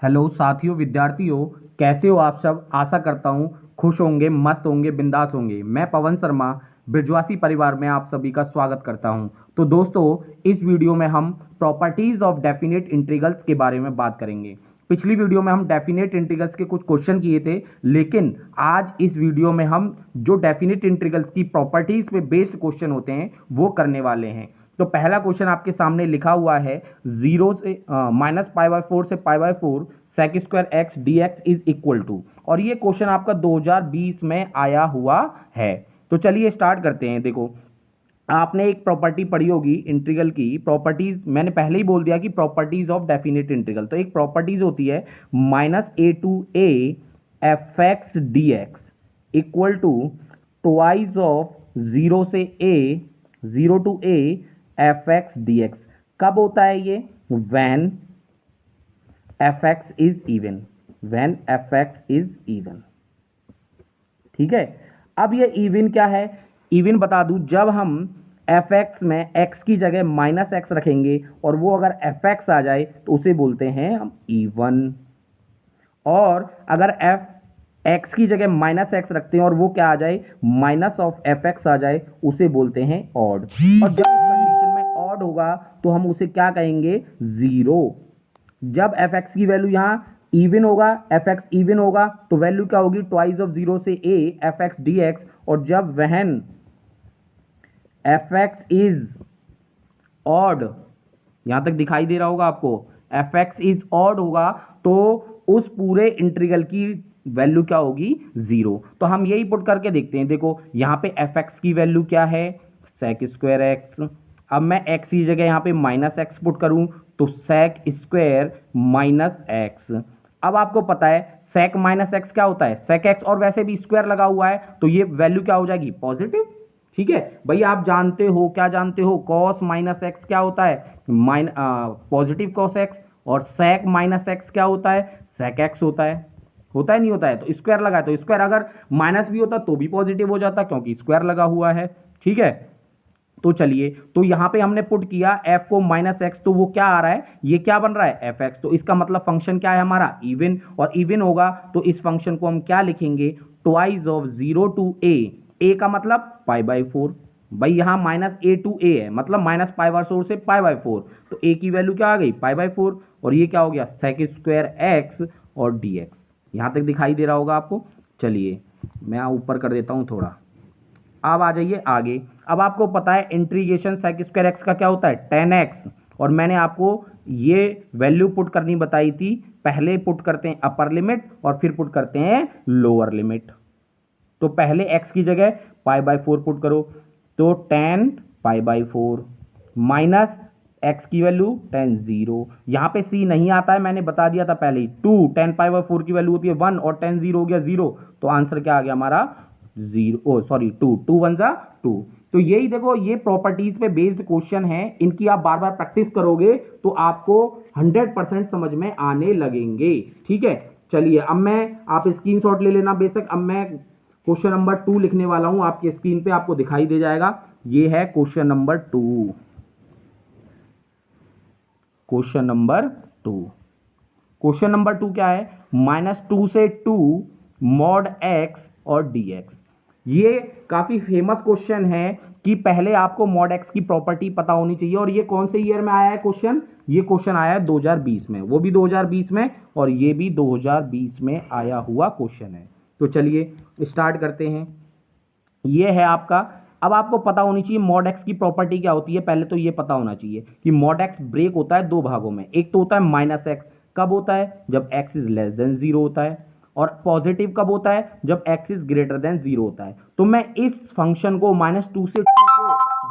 Hello साथियों, विद्यार्थियों, कैसे हो आप सब। आशा करता हूँ खुश होंगे, मस्त होंगे, बिंदास होंगे। मैं पवन शर्मा ब्रिजवासी परिवार में आप सभी का स्वागत करता हूँ। तो दोस्तों, इस वीडियो में हम प्रॉपर्टीज ऑफ डेफिनेट इंटीग्रल्स के बारे में बात करेंगे। पिछली वीडियो में हम डेफिनेट इंटीग्रल्स के कुछ क्वेश्चन किए थे, लेकिन आज इस वीडियो में हम जो डेफिनेट इंटीग्रल्स की प्रॉपर्टीज पे बेस्ड क्वेश्चन होते हैं वो करने वाले हैं। तो पहला क्वेश्चन आपके सामने लिखा हुआ है, जीरो से -π/4 से π/4 sec square x d x is equal to, और ये क्वेश्चन आपका 2020 में आया हुआ है। तो चलिए स्टार्ट करते हैं। देखो, आपने एक प्रॉपर्टी पढ़ी होगी इंटीग्रल की प्रॉपर्टीज। मैंने पहले ही बोल दिया कि प्रॉपर्टीज ऑफ डेफिनेट इंटीग्रल। तो एक प्रॉपर्टीज होती है -a/a f x d x equal to twice of 0 to a f x d x. कब होता है ये? When f x is even, when f x is even. ठीक है। अब ये इवन क्या है? इवन बता दूं, जब हम एफ एक्स में एक्स की जगह -x रखेंगे और वो अगर एफ एक्स आ जाए तो उसे बोलते हैं हम इवन, और अगर एफ एक्स की जगह -x रखते हैं और वो क्या आ जाए, -f(x) आ जाए, उसे बोलते हैं ऑड। और जब इस कंडीशन में ऑड होगा तो हम उसे क्या कहेंगे? जीरो। जब एफ एक्स की वैल्यू यहाँ इवन होगा, एफ एक्स इवन होगा, तो वैल्यू क्या होगी? ट्वाइस ऑफ 0 से a f x d x. और जब वहन एफ एक्स इज ऑड, यहां तक दिखाई दे रहा होगा आपको, एफ एक्स इज ऑड होगा तो उस पूरे इंटीग्रल की वैल्यू क्या होगी? जीरो। तो हम यही पुट करके देखते हैं। देखो यहां पे एफ एक्स की वैल्यू क्या है? Sec square x. अब मैं एक्स की जगह यहां पे -x पुट करूं तो सेक स्क्वायर -x। अब आपको पता है सेक -x क्या होता है? सेक x, और वैसे भी स्क्वायर लगा हुआ है तो ये वैल्यू क्या हो जाएगी? पॉजिटिव। ठीक है भाई, आप जानते हो, क्या जानते हो? कॉस -x क्या होता है? Positive cos x। और सेक -x क्या होता है? सेक x होता है। होता है नहीं होता है? तो स्क्वायर लगा है तो स्क्वायर अगर माइनस भी होता तो भी पॉजिटिव हो जाता, क्योंकि स्क्वायर लगा हुआ है। ठीक है। तो चलिए, तो यहां पे हमने पुट किया f को -x, तो वो क्या आ रहा है? ये क्या बन रहा है? fx। तो इसका मतलब फंक्शन क्या है हमारा? इवन। और इवन होगा तो इस फंक्शन को हम क्या लिखेंगे? ट्वाइस ऑफ 0 टू a का मतलब π/4। भाई यहाँ -a टू a है, मतलब -π/4 से π/4, तो a की वैल्यू क्या आ गई? π/4। और ये क्या हो गया? सेक स्क्वायर x और dx। यहां तक दिखाई दे रहा होगा आपको। चलिए मैं ऊपर कर देता हूं थोड़ा। अब आ जाइए आगे। अब आपको पता है इंटीग्रेशन सेक स्क्वायर एक्स का क्या होता है? 10x। और मैंने आपको ये वैल्यू पुट करनी बताई थी। पहले पुट करते हैं अपर लिमिट और फिर पुट करते हैं लोअर लिमिट। तो पहले x की जगह π/4 पुट करो, तो 10 π/4 माइनस x की वैल्यू 10 0। यहां पे c नहीं आता है, मैंने बता दिया था पहले ही। 2 10 π/4 की वैल्यू होती है 1 और 10 0 हो गया 0। तो आंसर क्या आ गया हमारा? 2 1 जा 2। तो यही देखो, ये प्रॉपर्टीज पे बेस्ड क्वेश्चन है। इनकी आप बार बार प्रैक्टिस करोगे तो आपको 100% समझ में आने लगेंगे। ठीक है। चलिए अब मैं, आप स्क्रीनशॉट ले लेना बेशक। अब मैं क्वेश्चन नंबर 2 लिखने वाला हूं, आपकी स्क्रीन पे आपको दिखाई दे जाएगा। ये है question number 2। Question number 2। Question number 2 क्या है? -2 से 2 मॉड x और dx। ये काफी फेमस क्वेश्चन है कि पहले आपको मॉड x की प्रॉपर्टी पता होनी चाहिए। और ये कौन से ईयर में आया है क्वेश्चन? ये क्वेश्चन आया है 2020 में, वो भी 2020 में, और ये भी 2020 में आया हुआ क्वेश्चन है। तो चलिए स्टार्ट करते हैं। ये है आपका। अब आपको पता होनी चाहिए मॉड x की प्रॉपर्टी क्या होती है। पहले तो ये पता होना चाहिए कि मॉड x ब्रेक होता है दो भागों में। एक तो होता है -x। कब होता है? जब x इज लेस देन 0 होता है। और पॉजिटिव कब होता है? जब x इज ग्रेटर देन 0 होता है। तो मैं इस फंक्शन को -2 से 2 को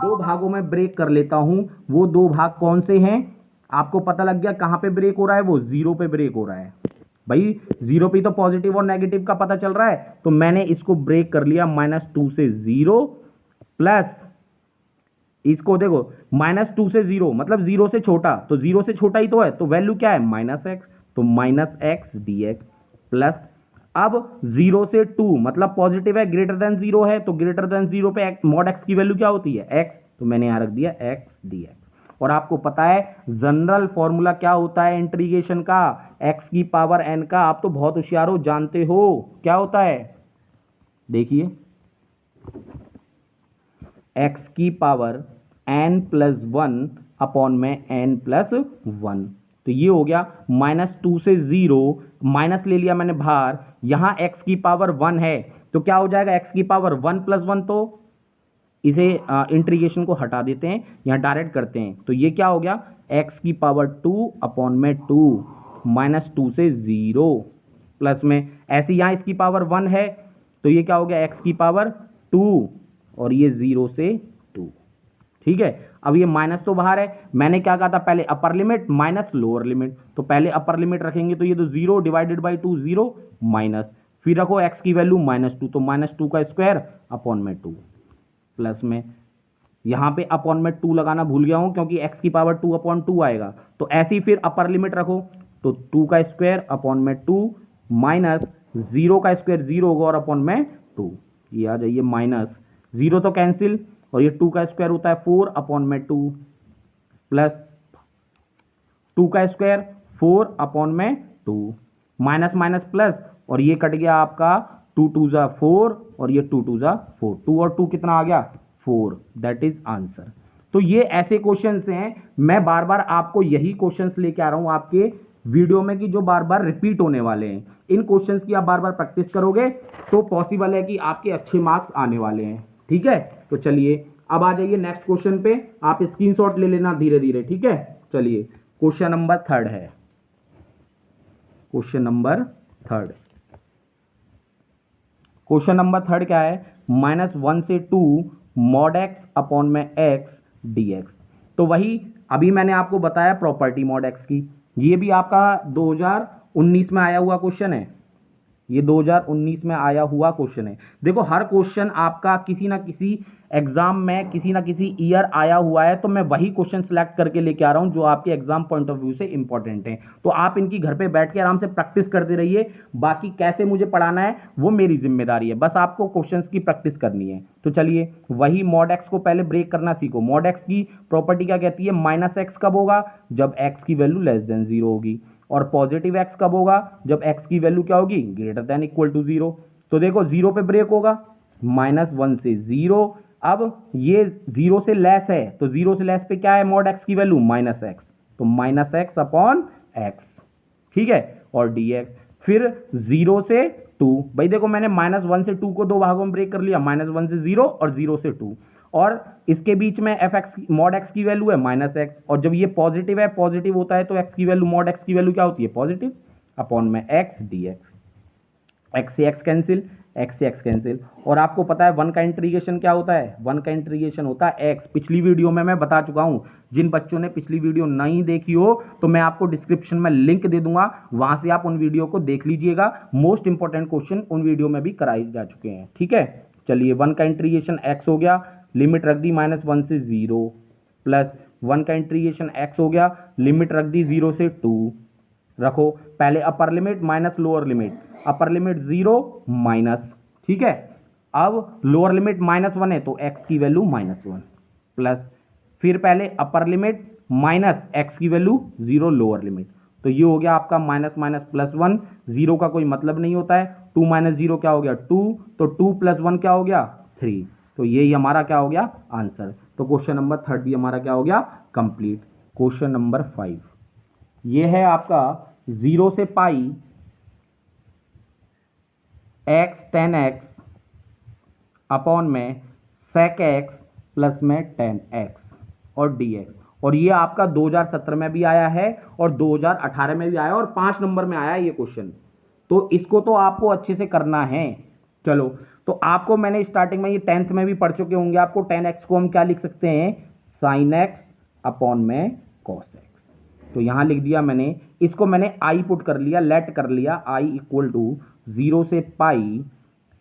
दो भागों में ब्रेक कर लेता हूं। वो दो भाग कौन से हैं? आपको पता लग गया कहां पे ब्रेक हो रहा है? वो 0 पे ब्रेक हो रहा है। भाई 0 पे तो पॉजिटिव और नेगेटिव का पता चल रहा है, तो मैंने इसको ब्रेक कर लिया -2 से 0 प्लस इसको। देखो -2 से 0 मतलब 0 से छोटा, तो 0 से छोटा ही तो है, तो वैल्यू क्या है? -x। तो -x dx प्लस, अब 0 से 2 मतलब पॉजिटिव है, ग्रेटर देन 0 है, तो ग्रेटर देन 0 पे मॉड x की वैल्यू क्या होती है? x। तो मैंने यहां रख दिया x dx। और आपको पता है जनरल फॉर्मूला क्या होता है इंटीग्रेशन का, x की पावर n का। आप तो बहुत होशियार हो, जानते हो क्या होता है। देखिए x की पावर n+1 अपॉन में n+1, तो ये हो गया -2 से 0, माइनस ले लिया मैंने बाहर, यहां x की पावर 1 है तो क्या हो जाएगा, x की पावर 1+1, तो इसे इंटीग्रेशन को हटा देते हैं, यहां डायरेक्ट करते हैं, तो ये क्या हो गया x की पावर 2 अपॉन में 2, -2 से 0 प्लस में, ऐसे यहां इसकी पावर 1 है तो ये क्या हो गया x की पावर 2 और ये 0 से 2। ठीक है, अब ये माइनस तो बाहर है, मैंने क्या कहा था पहले, upper limit minus lower limit, तो पहले अपर लिमिट रखेंगे तो ये तो 0 डिवाइडेड बाई 2 0 माइनस, फिर रखो x की वैल्यू -2, तो -2 का स्क्वायर अपॉन में 2 प्लस में, यहां पे अपॉन में 2 लगाना भूल गया हूं क्योंकि x की पावर 2 अपॉन 2 आएगा, तो ऐसे ही फिर अपर लिमिट रखो, तो 2 का स्क्वायर अपॉन में 2 माइनस 0 का स्क्वायर 0 होगा और अपॉन में 2, ये आ जाइए माइनस 0 तो कैंसिल, और ये 2 का स्क्वायर होता है 4 अपॉन में 2 प्लस 2 का स्क्वायर 4 अपॉन में 2 माइनस माइनस प्लस, और ये कट गया आपका 2 2 जा 4 और ये 2 2 जा 4, 2 और 2 कितना आ गया 4, दैट इज आंसर। तो ये ऐसे क्वेश्चंस हैं, मैं बार बार आपको यही क्वेश्चंस लेके आ रहा हूं आपके वीडियो में कि जो बार बार रिपीट होने वाले हैं, इन क्वेश्चंस की आप बार बार प्रैक्टिस करोगे तो पॉसिबल है कि आपके अच्छे मार्क्स आने वाले हैं। ठीक है, तो चलिए अब आ जाइए नेक्स्ट क्वेश्चन पे, आप स्क्रीनशॉट ले लेना धीरे धीरे। ठीक है, चलिए क्वेश्चन नंबर 3 है, क्वेश्चन नंबर 3, क्वेश्चन नंबर 3 क्या है, -1 से 2 mod x अपॉन में x dx। तो वही अभी मैंने आपको बताया प्रॉपर्टी mod x की, ये भी आपका 2019 में आया हुआ क्वेश्चन है, ये 2019 में आया हुआ क्वेश्चन है। देखो हर क्वेश्चन आपका किसी ना किसी एग्जाम में किसी ना किसी ईयर आया हुआ है, तो मैं वही क्वेश्चन सिलेक्ट करके लेके आ रहा हूं जो आपके एग्जाम पॉइंट ऑफ व्यू से इंपॉर्टेंट है। तो आप इनकी घर पे बैठ के आराम से प्रैक्टिस करते रहिए, बाकी कैसे मुझे पढ़ाना है वो मेरी जिम्मेदारी है, बस आपको क्वेश्चंस की प्रैक्टिस करनी है। तो चलिए वही mod x को पहले ब्रेक करना सीखो। mod x की प्रॉपर्टी क्या कहती है, -x कब होगा, जब x की वैल्यू <0 होगी, और पॉजिटिव x कब होगा, जब x की वैल्यू क्या होगी, > 0। तो देखो 0 पे ब्रेक होगा, -1 से 0, अब ये 0 से लेस है तो 0 से लेस पे क्या है mod x की वैल्यू -x, तो -x अपॉन x। ठीक है, और dx फिर 0 से 2, भाई देखो मैंने -1 से 2 को दो भागों में ब्रेक कर लिया, -1 से 0 और 0 से 2, और इसके बीच में fx mod x की वैल्यू है -x, और जब ये पॉजिटिव है, पॉजिटिव होता है तो x की वैल्यू mod x की वैल्यू क्या होती है पॉजिटिव, अपॉन में x dx, x से x कैंसिल, x से x कैंसिल, और आपको पता है 1 का इंटीग्रेशन क्या होता है, 1 का इंटीग्रेशन होता है x। पिछली वीडियो में मैं बता चुका हूं, जिन बच्चों ने पिछली वीडियो नहीं देखी हो तो मैं आपको डिस्क्रिप्शन में लिंक दे दूंगा, वहां से आप उन वीडियो को देख लीजिएगा, मोस्ट इंपॉर्टेंट क्वेश्चन उन वीडियो में भी कराए जा चुके हैं। ठीक है, चलिए 1 का इंटीग्रेशन x हो गया, लिमिट रख दी -1 से 0, प्लस 1 का इंटीग्रेशन x हो गया, लिमिट रख दी 0 से 2, रखो पहले upper limit minus lower limit, upper limit 0 minus, ठीक है, अब लोअर लिमिट -1 है तो x की वैल्यू -1, प्लस फिर पहले अपर लिमिट माइनस x की वैल्यू 0 लोअर लिमिट, तो ये हो गया आपका माइनस माइनस +1, 0 का कोई मतलब नहीं होता है, 2 - 0 क्या हो गया 2, तो 2 + 1 क्या हो गया 3, तो यही हमारा क्या हो गया आंसर। तो क्वेश्चन नंबर 3 भी हमारा क्या हो गया कंप्लीट। क्वेश्चन नंबर 5 ये है आपका 0 से पाई x tan x अपॉन में sec x प्लस में tan x और dx, और ये आपका 2017 में भी आया है और 2018 में भी आया और 5 नंबर में आया है ये क्वेश्चन, तो इसको तो आपको अच्छे से करना है। चलो तो आपको मैंने स्टार्टिंग में ये 10th में भी पढ़ चुके होंगे, आपको tan x को हम क्या लिख सकते हैं sin x अपॉन में cos x, तो यहां लिख दिया मैंने, इसको मैंने i पुट कर लिया, लेट कर लिया i = 0 से पाई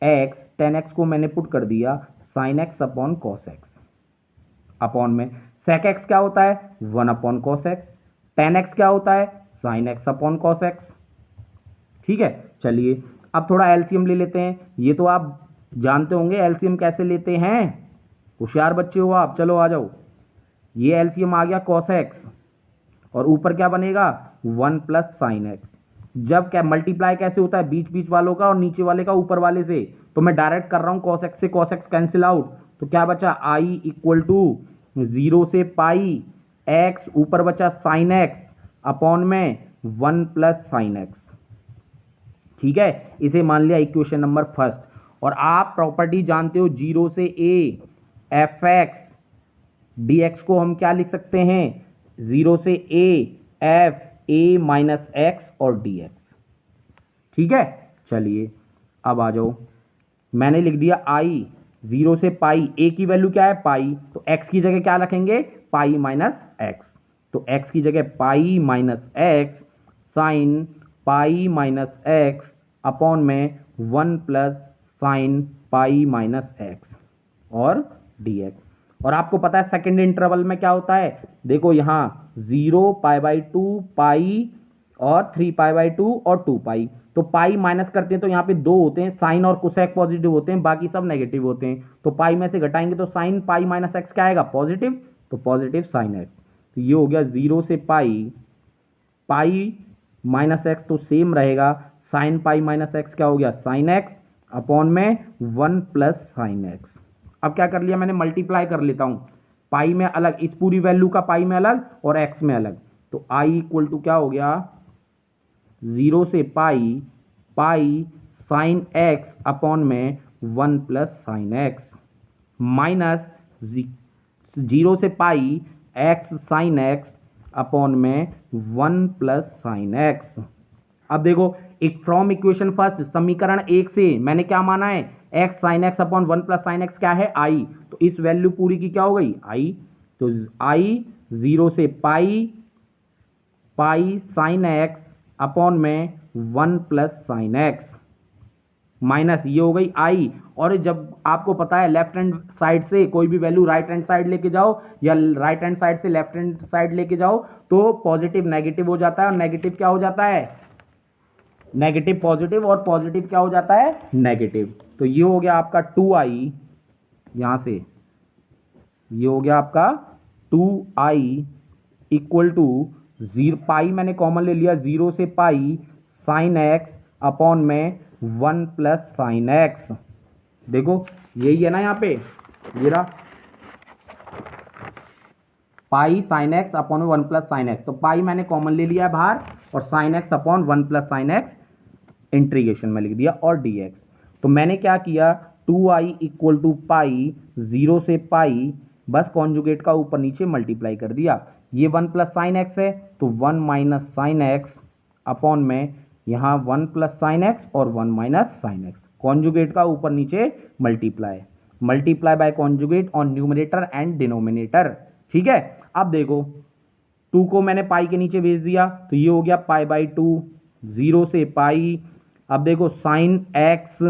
x tan x को मैंने पुट कर दिया sin x upon cos x, upon में sec x क्या होता है 1 upon cos x, tan x क्या होता है sin x upon cos x। ठीक है, चलिए अब थोड़ा एलसीएम ले लेते हैं, ये तो आप जानते होंगे एलसीएम कैसे लेते हैं, होशियार बच्चे हो आप, चलो आ जाओ। ये एलसीएम आ गया कॉस एक्स, और ऊपर क्या बनेगा 1 प्लस साइन एक्स। जब क्या मल्टीप्लाई कैसे होता है, बीच बीच वालों का और नीचे वाले का ऊपर वाले से, तो मैं डायरेक्ट कर रहा हूँ कॉस एक्स से कॉस एक्स कैंसिल आउट, तो क्या बचा आई इक्वल टू 0 से पाई एक्स, ऊपर बचा साइन एक्स अपॉन में 1 प्लस साइन एक्स। ठीक है, इसे मान लिया इक्वेशन नंबर फर्स्ट। और आप प्रॉपर्टी जानते हो 0 से A F x d x को हम क्या लिख सकते हैं, 0 से A F A minus x और डी एक्स। ठीक है, चलिए अब आ जाओ, मैंने लिख दिया आई 0 से पाई, ए की वैल्यू क्या है पाई, तो एक्स की जगह क्या रखेंगे पाई माइनस एक्स, तो एक्स की जगह pi minus x sine pi minus x upon में 1 plus sine pi minus x और डी एक्स। और आपको पता है सेकेंड इंटरवल में क्या होता है, देखो यहाँ 0 पाई बाई 2 पाई और 3 पाई बाई 2 और 2 पाई, तो पाई माइनस करते हैं तो यहाँ पे 2 होते हैं, साइन और कोसेक पॉजिटिव होते हैं, बाकी सब नेगेटिव होते हैं, तो पाई में से घटाएंगे तो साइन पाई माइनस एक्स क्या आएगा पॉजिटिव, तो पॉजिटिव साइन एक्स। तो ये हो गया 0 से पाई, पाई माइनस एक्स तो सेम रहेगा, साइन पाई माइनस एक्स क्या हो गया साइन एक्स अपॉन में 1 प्लस साइन एक्स। अब क्या कर लिया मैंने, मल्टीप्लाई कर लेता हूँ, पाई में अलग, इस पूरी वैल्यू का पाई में अलग और एक्स में अलग, तो आई इक्वल टू क्या हो गया 0 से पाई पाई साइन एक्स अपॉन में 1 प्लस साइन एक्स माइनस 0 से पाई एक्स साइन एक्स अपॉन में 1 प्लस साइन एक्स। अब देखो एक फ्रॉम इक्वेशन फर्स्ट, समीकरण एक से मैंने क्या माना है x sine x upon 1 plus sine x क्या है आई, तो इस वैल्यू पूरी की क्या हो गई आई, तो आई 0 से पाई पाई साइन एक्स अपॉन में 1 प्लस साइन एक्स माइनस ये हो गई आई। और जब आपको पता है लेफ्ट हैंड साइड से कोई भी वैल्यू राइट हैंड साइड लेके जाओ या राइट हैंड साइड से लेफ्ट हैंड साइड लेके जाओ तो पॉजिटिव नेगेटिव हो जाता है और नेगेटिव क्या हो जाता है नेगेटिव पॉजिटिव और पॉजिटिव क्या हो जाता है नेगेटिव। तो ये हो गया आपका 2i, यहां से ये हो गया आपका 2i इक्वल टू 0 पाई मैंने कॉमन ले लिया 0 से पाई साइन एक्स अपॉन में 1 प्लस साइन एक्स। देखो यही है ना यहाँ पे, ये रहा pi sine x upon 1 plus sine x, तो पाई मैंने कॉमन ले लिया है बाहर और sine x upon 1 plus sine x integration में लिख दिया और डी एक्स। तो मैंने क्या किया 2i इक्वल टू पाई 0 से पाई, बस कॉन्जुगेट का ऊपर नीचे मल्टीप्लाई कर दिया, ये 1 प्लस साइन एक्स है तो 1 माइनस साइन एक्स अपॉन में यहाँ 1 प्लस साइन एक्स और 1 माइनस साइन एक्स, कॉन्जुगेट का ऊपर नीचे multiply by conjugate on numerator and denominator. ठीक है, अब देखो 2 को मैंने पाई के नीचे भेज दिया तो ये हो गया पाई बाई 2 0 से पाई। अब देखो sine x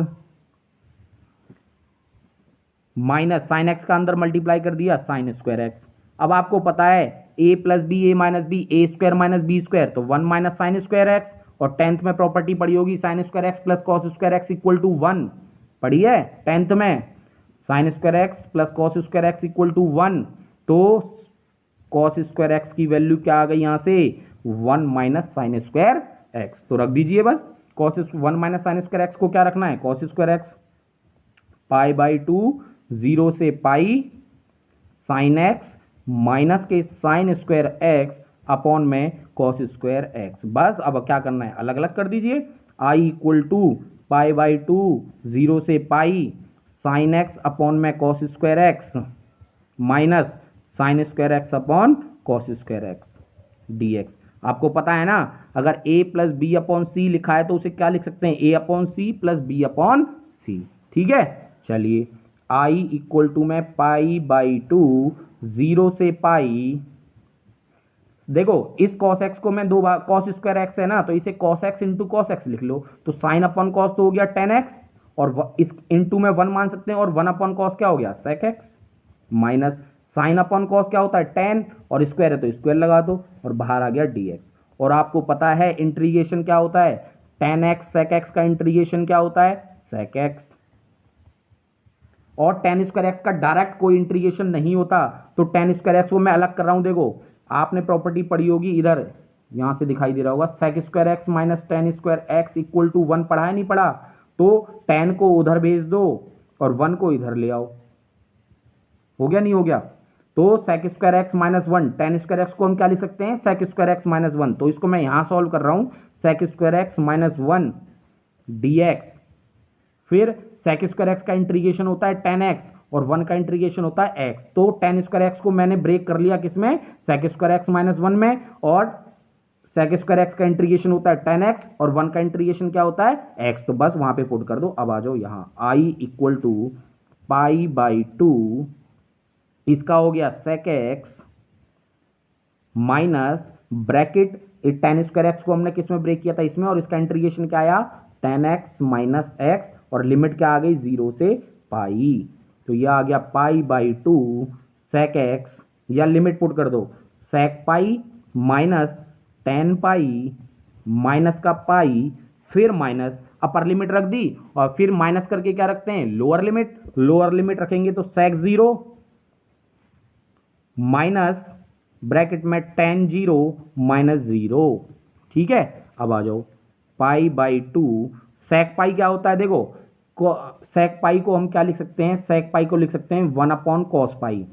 minus sine x का अंदर मल्टीप्लाई कर दिया साइन स्क्वायर एक्स। अब आपको पता है ए प्लस बी ए माइनस बी ए स्क्वायर माइनस बी स्क्वायर, तो 1 माइनस साइन स्क्वायर एक्स, और 10th में प्रॉपर्टी पड़ी होगी sine square x plus cos square x equal to 1 पड़ी है 10th में, sine square x plus cos square x equal to 1, तो cos square x की वैल्यू क्या आ गई यहाँ से 1 माइनस साइन स्क्वायर एक्स, तो रख दीजिए बस cos 1 minus sign square x को क्या रखना है cos square x, pi by 2 0 से पाई साइन एक्स माइनस के साइन स्क्वायर एक्स अपॉन में कॉस स्क्वायर एक्स। बस अब क्या करना है अलग अलग कर दीजिए, आई इक्वल टू पाई बाई 2 0 से पाई साइन एक्स अपॉन में cos square x minus sign square x upon cos square x d x. आपको पता है ना अगर a plus B upon C लिखा है तो उसे क्या लिख सकते हैं a upon C plus B upon C. ठीक है, चलिए i इक्वल टू में पाई बाई 2 0 से पाई, देखो इस cos x को मैं दो बार cos स्क्वायर एक्स है ना तो इसे cos x into cos x लिख लो, तो साइन अपॉन कॉस तो हो गया 10x और इस इंटू में 1 मान सकते हैं और 1 अपॉन कॉस क्या हो गया sec x minus sine upon cos क्या होता है 10 और स्क्वायर है तो स्क्वायर लगा दो और बाहर आ गया dx। और आपको पता है इंटीग्रेशन क्या होता है 10x sec x का इंटीग्रेशन क्या होता है sec x। और टेन स्क्वायर एक्स का डायरेक्ट कोई इंटीग्रेशन नहीं होता, तो टेन स्क्वायर एक्स को मैं अलग कर रहा हूँ। देखो आपने प्रॉपर्टी पढ़ी होगी, इधर यहाँ से दिखाई दे रहा होगा, sec square x minus tan square x equal to 1 पढ़ा है नहीं पढ़ा? तो टेन को उधर भेज दो और 1 को इधर ले आओ। हो गया नहीं हो गया? तो sec square x minus 1, tan square x को हम क्या लिख सकते हैं? Sec square x minus 1। तो इसको मैं यहां सॉल्व कर रहा हूं, sec square x minus 1 dx, फिर सेक स्क्वायर एक्स का इंटीग्रेशन होता है टेन एक्स और 1 का इंटीग्रेशन होता है एक्स। तो टेन स्क्वायर एक्स को मैंने ब्रेक कर लिया किसमें? सेक स्क्वायर एक्स माइनस 1 में, और सेक स्क्वायर एक्स का इंटीग्रेशन होता है टेन एक्स और 1 का इंटीग्रेशन क्या होता है? एक्स। तो बस वहां पे पुट कर दो। अब आ जाओ यहां, I equal to pi by 2, इसका हो गया sec x minus bracket tan square x को हमने किस में ब्रेक किया था? इसमें, और इसका इंटीग्रेशन क्या आया? टेन एक्स माइनस एक्स, और लिमिट क्या आ गई? 0 से पाई। तो यह आ गया पाई बाई 2 सेक एक्स, या लिमिट पुट कर दो, sec pi minus ten pi minus का पाई, फिर माइनस अपर लिमिट रख दी, और फिर माइनस करके क्या रखते हैं? Lower limit. लोअर लिमिट रखेंगे तो सेक 0 माइनस ब्रैकेट में टेन 0 माइनस 0। ठीक है, अब आ जाओ पाई बाई 2, सेक पाई क्या होता है? देखो सेक पाई को हम क्या लिख सकते हैं? सेक पाई को लिख सकते हैं 1 अपॉन कॉस पाई,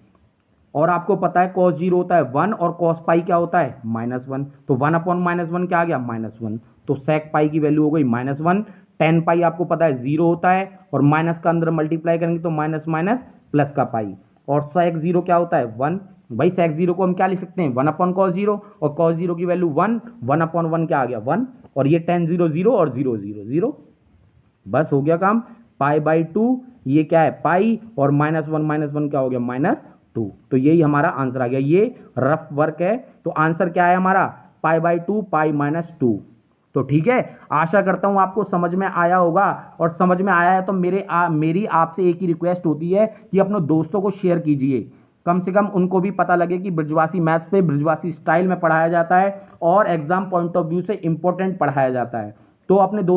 और आपको पता है कॉस 0 होता है 1 और कॉस पाई क्या होता है? माइनस 1। तो 1 अपॉन माइनस 1 क्या आ गया? माइनस 1। तो सेक पाई की वैल्यू हो गई माइनस 1। टेन पाई आपको पता है 0 होता है, और माइनस का अंदर मल्टीप्लाई करेंगे तो माइनस माइनस प्लस का पाई, और सेक 0 क्या होता है? 1। भाई सेक 0 को हम क्या लिख सकते हैं? 1 अपॉन कॉस 0, और कॉस 0 की वैल्यू 1, 1 अपॉन 1 क्या आ गया? 1, और ये टेन 0 0 और 0 0 0। बस हो गया काम। पाई बाई 2 ये क्या है? पाई, और माइनस 1 क्या हो गया? माइनस 2। तो यही हमारा आंसर आ गया। ये रफ वर्क है, तो आंसर क्या है हमारा? पाई बाई 2 पाई माइनस 2। तो ठीक है, आशा करता हूं आपको समझ में आया होगा, और समझ में आया है तो मेरी आपसे एक ही रिक्वेस्ट होती है कि अपने दोस्तों को शेयर कीजिए, कम से कम उनको भी पता लगे कि बृजवासी मैथ्स पे बृजवासी स्टाइल में पढ़ाया जाता है और एग्जाम पॉइंट ऑफ व्यू से इंपॉर्टेंट पढ़ाया जाता है। तो अपने दोस्त